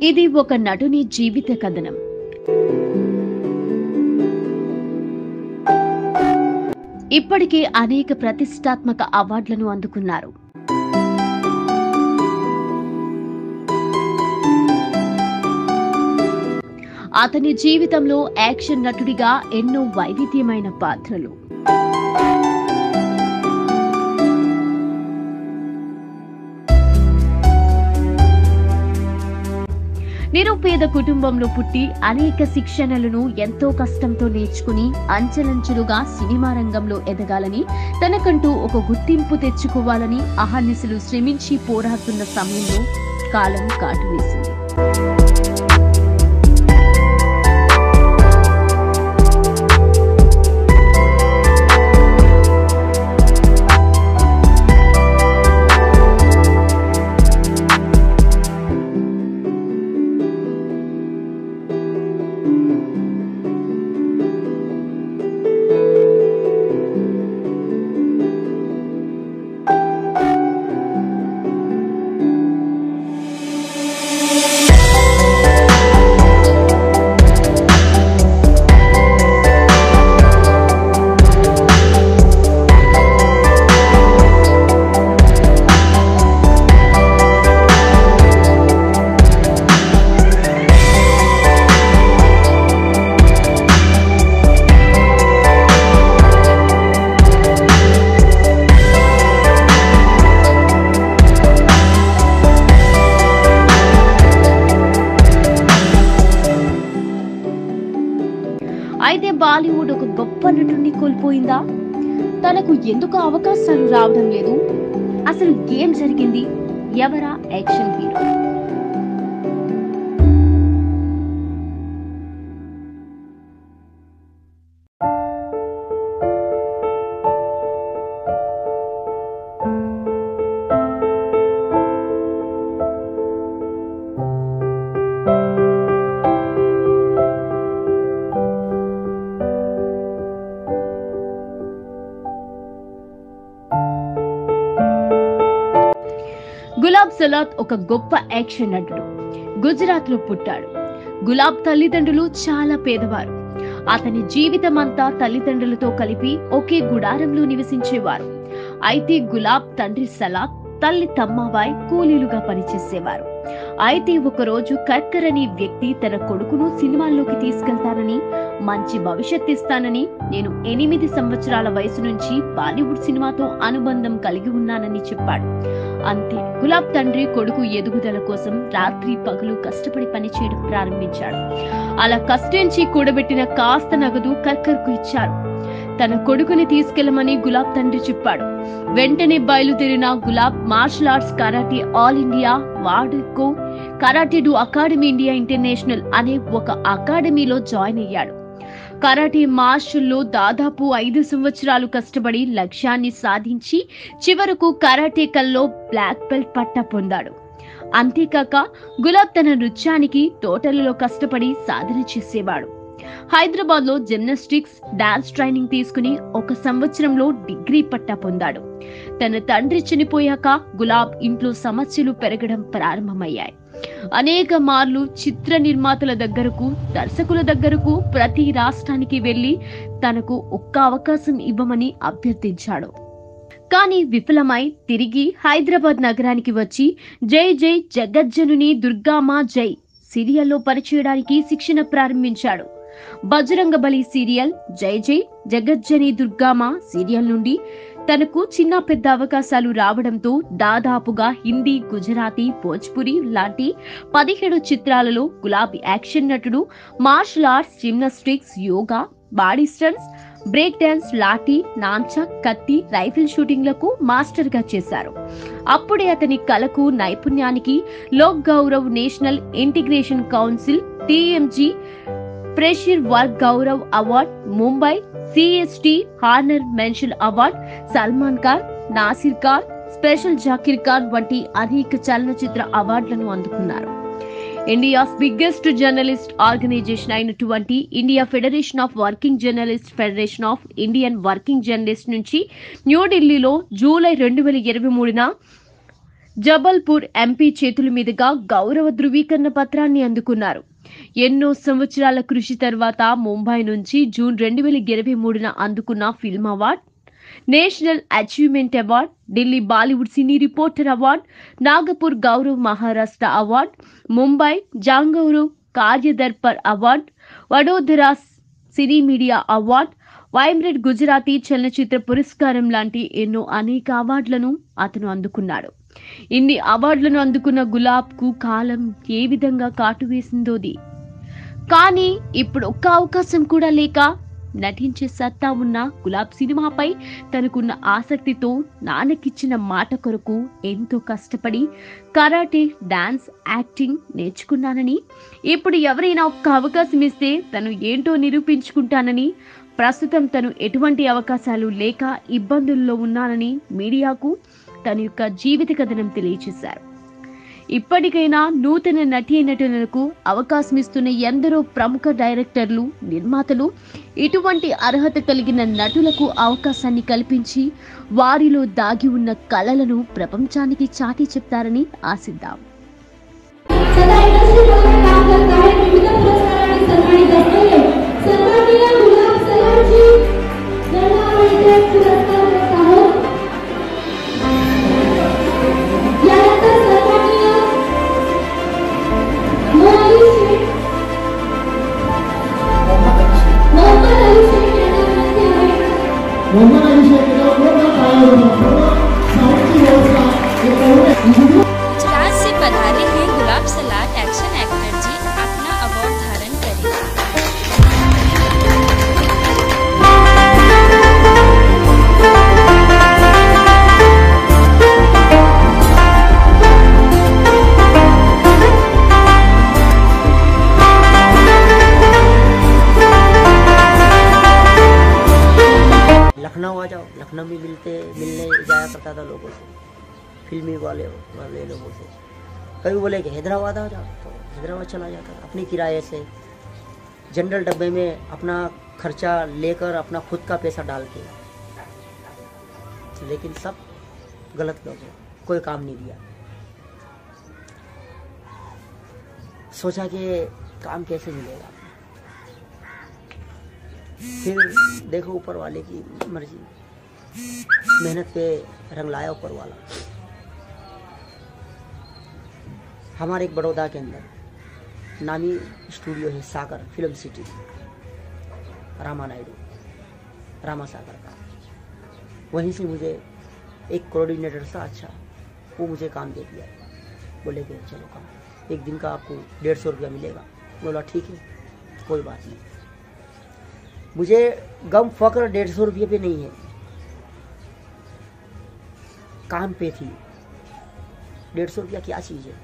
ఇది ఒక నటుని జీవిత కథనం. ఇప్పటికే అనేక ప్రతిష్టాత్మక అవార్డులను అందుకున్నారు. అతని జీవితంలో యాక్షన్ నటుడిగా ఎన్నో వైవిధ్యమైన పాత్రలు. నిరుపేద కుటుంబంలో పుట్టి అనేక శిక్షణలను ఎంతో కష్టంతో నేర్చుకుని అంచెలంచెలుగా సినిమా రంగంలో ఎదగాలని, తనకంటూ ఒక గుర్తింపు తెచ్చుకోవాలని అహర్నిశలు శ్రమించి పోరాడుతున్న సమయంలో కాలం కాటు వేసింది. అయితే బాలీవుడ్ ఒక గొప్ప నటుడిని కోల్పోయిందా? తనకు ఎందుకు అవకాశాలు రావడం లేదు? అసలు ఏం జరిగింది? ఎవరా యాక్షన్ హీరో? గులాబ్ సలాత్ ఒక గొప్ప యాక్షన్ నటుడు. గుజరాత్ లో పుట్టాడు. గులాబ్ తల్లిదండ్రులు చాలా పేదవారు. అతని జీవితం అంతా తల్లిదండ్రులతో కలిపి ఒకే గుడారంలో నివసించేవారు. అయితే గులాబ్ తండ్రి సలాత్, తల్లి తమ్మాబాయ్ కూలీలుగా పనిచేసేవారు. అయితే ఒకరోజు కర్కర్ అనే వ్యక్తి తన కొడుకును సినిమాల్లోకి తీసుకెళ్తానని, మంచి భవిష్యత్ ఇస్తానని, నేను 8 సంవత్సరాల వయసు నుంచి బాలీవుడ్ సినిమాతో అనుబంధం కలిగి ఉన్నానని చెప్పాడు. అంతే, గులాబ్ తండ్రి కొడుకు ఎదుగుదల కోసం రాత్రి పగలు కష్టపడి పనిచేయడం ప్రారంభించాడు. అలా కష్టించి కూడబెట్టిన కాస్త నగదు కర్కర్ కు ఇచ్చారు. తన కొడుకుని తీసుకెళ్లమని గులాబ్ తండ్రి చెప్పాడు. వెంటనే బయలుదేరిన Gulab martial arts karate all India వాడుకో karate do academy India international అనే ఒక అకాడమీలో జాయిన్ అయ్యాడు. కరాటే మార్షల్లో దాదాపు 5 సంవత్సరాలు కష్టపడి లక్ష్యాన్ని సాధించి చివరకు కరాటే కల్లో బ్లాక్ బెల్ట్ పట్టా పొందాడు. అంతేకాక గులాబ్ తన నృత్యానికి తోటలలో కష్టపడి సాధన చేసేవాడు. హైదరాబాద్ లో జిమ్నాస్టిక్స్, డాన్స్ ట్రైనింగ్ తీసుకుని 1 సంవత్సరంలో డిగ్రీ పట్టా పొందాడు. తన తండ్రి చనిపోయాక గులాబ్ ఇంట్లో సమస్యలు పెరగడం ప్రారంభమయ్యాయి. అనేక మార్లు చిత్ర నిర్మాతల దగ్గరకు, దర్శకుల దగ్గరకు, ప్రతి రాష్ట్రానికి వెళ్లి తనకు ఒక్క అవకాశం ఇవ్వమని అభ్యర్థించాడు. కానీ విఫలమై తిరిగి హైదరాబాద్ నగరానికి వచ్చి జై జై జగజ్జనుని దుర్గామా జై సీరియల్లో పనిచేయడానికి శిక్షణ ప్రారంభించాడు. బజరంగబలి సీరియల్, జై జై జగజ్జని దుర్గామా సీరియల్ నుండి తనకు చిన్న పెద్ద అవకాశాలు రావడంతో దాదాపుగా హిందీ, గుజరాతీ, భోజ్పురి లాంటి 17 చిత్రాలలో గులాబ్ యాక్షన్ నటుడు. Martial arts, gymnastics, yoga, body stunts, break dance, lathi, nunchuck, కత్తి, రైఫిల్ షూటింగ్లకు మాస్టర్ గా చేశారు. అప్పుడే అతని కళకు, నైపుణ్యానికి Lok Gaurav national integration council TMG pressure work Gaurav award, Mumbai CST honour mention award, Salman Khan, Nasir Khan, special Zakir Khan వంటి అనేక చలనచిత్ర అవార్డులను అందుకున్నారు. ఇండియాస్ బిగ్గెస్ట్ జర్నలిస్ట్ ఆర్గనైజేషన్ అయినటువంటి India federation of working journalist, federation of Indian working journalist నుంచి న్యూఢిల్లీలో జూలై 2023న జబల్పూర్ ఎంపీ చేతుల మీదుగా గౌరవ ధృవీకరణ పత్రాన్ని అందుకున్నారు. ఎన్నో సంవత్సరాల కృషి తర్వాత ముంబై నుంచి జూన్ 2023న అందుకున్న film award, national achievement award, Delhi Bollywood cine reporter award, Nagpur Gaurav Maharashtra award, Mumbai జాంగౌరవ్ కార్యదర్పర్ award, Vadodara cine media award, vibrant Gujarati చలనచిత్ర పురస్కారం లాంటి ఎన్నో అనేక అవార్డులను అతను అందుకున్నాడు. ఇన్ని అవార్డులను అందుకున్న గులాబ్ కు కాలం ఏ విధంగా కాటు వేసిందోది. కానీ ఇప్పుడు ఒక్క అవకాశం కూడా లేక నటించే సత్తా ఉన్న గులాబ్ సినిమాపై తనకున్న ఆసక్తితో నాన్నకిచ్చిన మాట కొరకు ఎంతో కష్టపడి కరాటే, డాన్స్, యాక్టింగ్ నేర్చుకున్నానని, ఇప్పుడు ఎవరైనా ఒక్క అవకాశం ఇస్తే తను ఏంటో నిరూపించుకుంటానని, ప్రస్తుతం తను ఎటువంటి అవకాశాలు లేక ఇబ్బందుల్లో ఉన్నానని మీడియాకు తన యొక్క జీవిత కథనం తెలియజేశారు. ఇప్పటికైనా నూతన నటీనటులకు అవకాశం ఇస్తున్న ఎందరో ప్రముఖ డైరెక్టర్లు, నిర్మాతలు ఇటువంటి అర్హత కలిగిన నటులకు అవకాశాన్ని కల్పించి వారిలో దాగి ఉన్న కళలను ప్రపంచానికి చాటి చెప్తారని ఆశిద్దాం. गुजरात से पधारे हैं गुलाब सलाट एक्शन एक्टर जी, अपना अवार्ड धारण करें। लखनऊ आ जाओ, लखनऊ में मिलने जाया करता था लोगों से, फिल्मी वाले लोगों से। कभी बोले कि हैदराबाद आ जाओ, तो हैदराबाद चला जाता था अपनी किराए से, जनरल डब्बे में अपना खर्चा लेकर अपना खुद का पैसा डाल के। लेकिन सब गलत लोग हैं, कोई काम नहीं दिया। सोचा कि काम कैसे मिलेगा, फिर देखो ऊपर वाले की मर्जी, मेहनत पे रंग लाया ऊपर वाला। हमारे एक बड़ौदा के अंदर नामी स्टूडियो है, सागर फिल्म सिटी, रामा नायडू, रामा सागर का। वहीं से मुझे एक कोऑर्डिनेटर था, अच्छा वो मुझे काम दे दिया। बोले कि चलो काम, एक दिन का आपको 150 रुपया मिलेगा। बोला ठीक है, कोई बात नहीं। मुझे गम फक्र 150 रुपये पे नहीं है, काम पे थी। 150 रुपया क्या चीज़ है,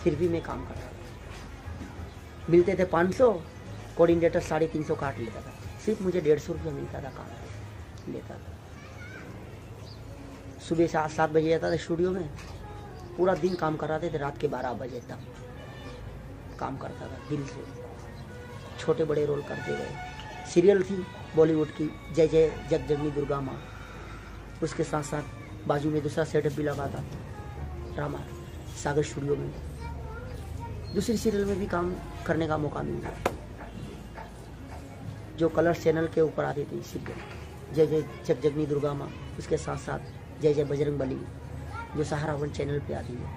फिर भी मैं काम कर रहा था। मिलते थे 500, कोऑर्डिनेटर 350 काट लेता था, सिर्फ मुझे 150 रुपया मिलता था, काम लेता था। सुबह 7 बजे जाता था स्टूडियो में, पूरा दिन काम कराते थे, रात के 12 बजे तक काम करता था दिल से। छोटे बड़े रोल करते गए। सीरियल थी बॉलीवुड की, जय जय जगजननी दुर्गा माँ, उसके साथ साथ बाजू में दूसरा सेटअप भी लगा था, रामा सागर स्टूडियो में। दूसरी सीरियल में भी काम करने का मौका मिल गया, जो कलर्स चैनल के ऊपर आती थी सीरियल, जय जय जगजननी दुर्गा माँ, उसके साथ साथ जय जय बजरंग बली, जो सहारा वन चैनल पे आती है।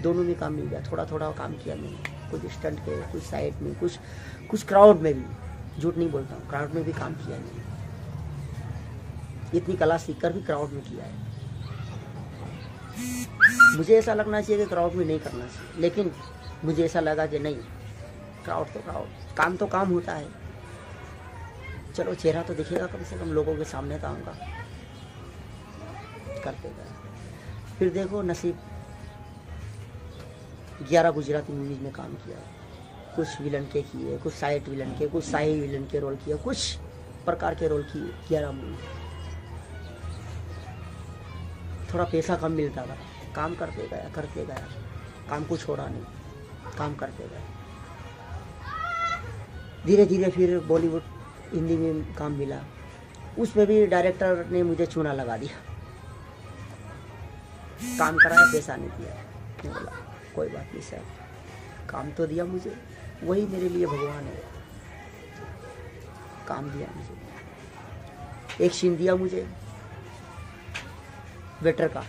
दोनों में काम मिल गया, थोड़ा थोड़ा काम किया मैंने, कुछ स्टंट के, कुछ साइड में, कुछ क्राउड में भी, झूठ नहीं बोलता हूँ, क्राउड में भी काम किया है। इतनी कला सीखकर भी क्राउड में किया है। मुझे ऐसा लगना चाहिए कि क्राउड में नहीं करना चाहिए, लेकिन मुझे ऐसा लगा कि नहीं, क्राउड तो क्राउड, काम तो काम होता है। चलो चेहरा तो दिखेगा कम से कम लोगों के सामने काम का, करते गए। फिर देखो नसीब, 11 गुजराती मूवीज में काम किया, कुछ विलन के किए, कुछ साइड विलन के, कुछ शाही विलन के रोल किए, कुछ प्रकार के रोल किए 11 मूवी। थोड़ा पैसा कम मिलता था, काम करते गया, काम कुछ छोड़ा नहीं, काम करते गए। धीरे धीरे फिर बॉलीवुड हिंदी में काम मिला, उसमें भी डायरेक्टर ने मुझे चूना लगा दिया। काम कराया, पैसा नहीं दिया। मैं बोला कोई बात नहीं सर, काम तो दिया मुझे, वही मेरे लिए भगवान है। काम दिया मुझे, एक सीन दिया मुझे वेटर का,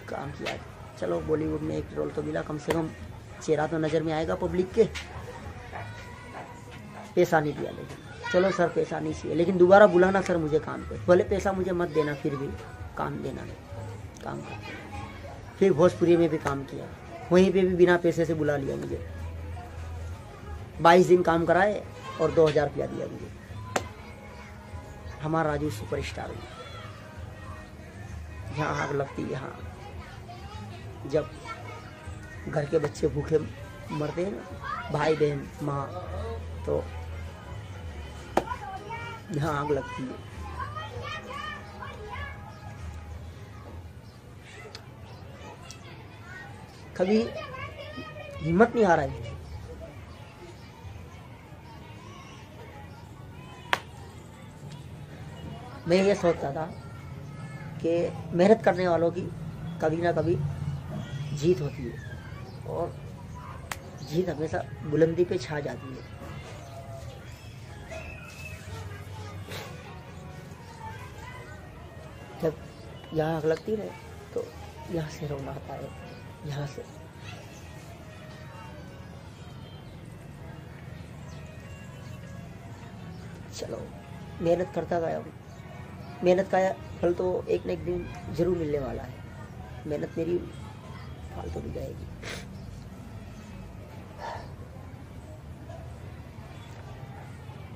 काम किया। चलो बॉलीवुड में एक रोल तो मिला, कम से कम चेहरा तो नज़र में आएगा पब्लिक के। पैसा नहीं दिया, लेकिन चलो सर पैसा नहीं चाहिए, लेकिन दोबारा बुलाना सर मुझे काम पे, भले पैसा मुझे मत देना, फिर भी काम देना नहीं, काम कर। फिर भोजपुरी में भी काम किया, वहीं पे भी बिना पैसे से बुला लिया मुझे। 22 दिन काम कराए और 2000 रुपया दिया मुझे। हमारा राजू सुपरस्टार हुआ। यहाँ आग लगती, यहाँ जब घर के बच्चे भूखे मरते हैं ना, भाई बहन माँ, तो यहाँ आग लगती है। कभी हिम्मत नहीं हारा है। मैं ये सोचता था कि मेहनत करने वालों की कभी ना कभी जीत होती है, और जीत हमेशा बुलंदी पे छा जाती है। जब यहाँ आग लगती है तो यहाँ से रोना आता है, यहाँ से। चलो मेहनत करता गया हूँ, मेहनत का फल तो एक न एक दिन जरूर मिलने वाला है। मेहनत मेरी फालतू नहीं जाएगी।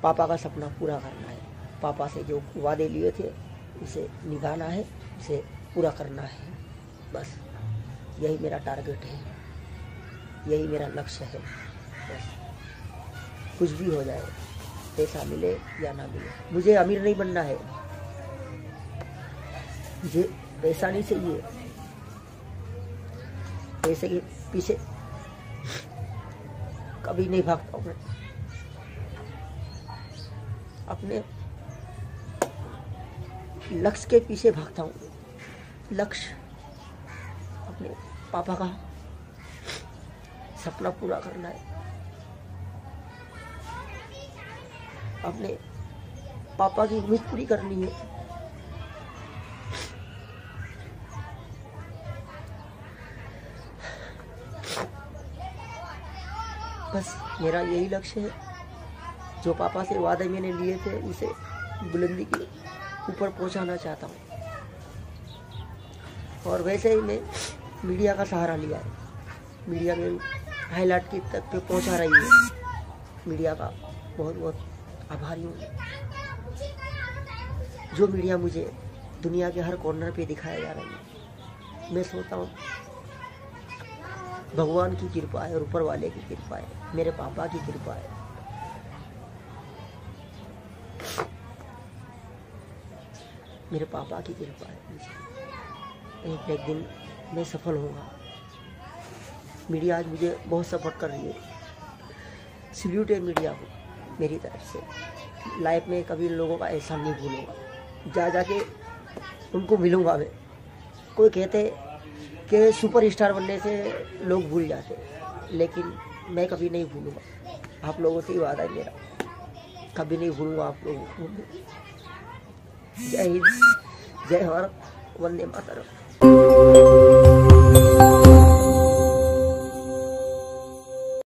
पापा का सपना पूरा करना है, पापा से जो वादे लिए थे उसे निभाना है, उसे पूरा करना है। बस यही मेरा टारगेट है, यही मेरा लक्ष्य है। बस कुछ भी हो जाए, पैसा मिले या ना मिले, मुझे अमीर नहीं बनना है, मुझे पैसा नहीं चाहिए। पैसे के पीछे कभी नहीं भागता हूँ मैं, अपने लक्ष्य के पीछे भागता हूँ। लक्ष्य अपने पापा का सपना पूरा करना है, अपने पापा की उम्मीद पूरी करनी है। बस मेरा यही लक्ष्य है। जो पापा से वादे मैंने लिए थे उसे बुलंदी के ऊपर पहुंचाना चाहता हूँ। और वैसे ही मैं मीडिया का सहारा लिया है, मीडिया में हाईलाइट की तक पे पहुंचा रही है। मीडिया का बहुत बहुत आभारी हूँ। जो मीडिया मुझे दुनिया के हर कॉर्नर पे दिखाया जा रहा है, मैं सोचता हूँ भगवान की कृपा है और ऊपर वाले की कृपा है, मेरे पापा की कृपा है। मेरे पापा की कृपा है। एक एक दिन मैं सफल होऊंगा। मीडिया आज मुझे बहुत सपोर्ट कर रही है। सल्यूट है मीडिया को मेरी तरफ से। लाइफ में कभी इन लोगों का एहसान नहीं भूलूंगा। जाके उनको मिलूंगा मैं। कोई कहते कि सुपरस्टार बनने से लोग भूल जाते, लेकिन मैं कभी नहीं भूलूंगा। आप लोगों से ही वादा है मेरा, कभी नहीं भूलूंगा आप लोगों को। जय हिंद, जय भारत, वंदे मातरम।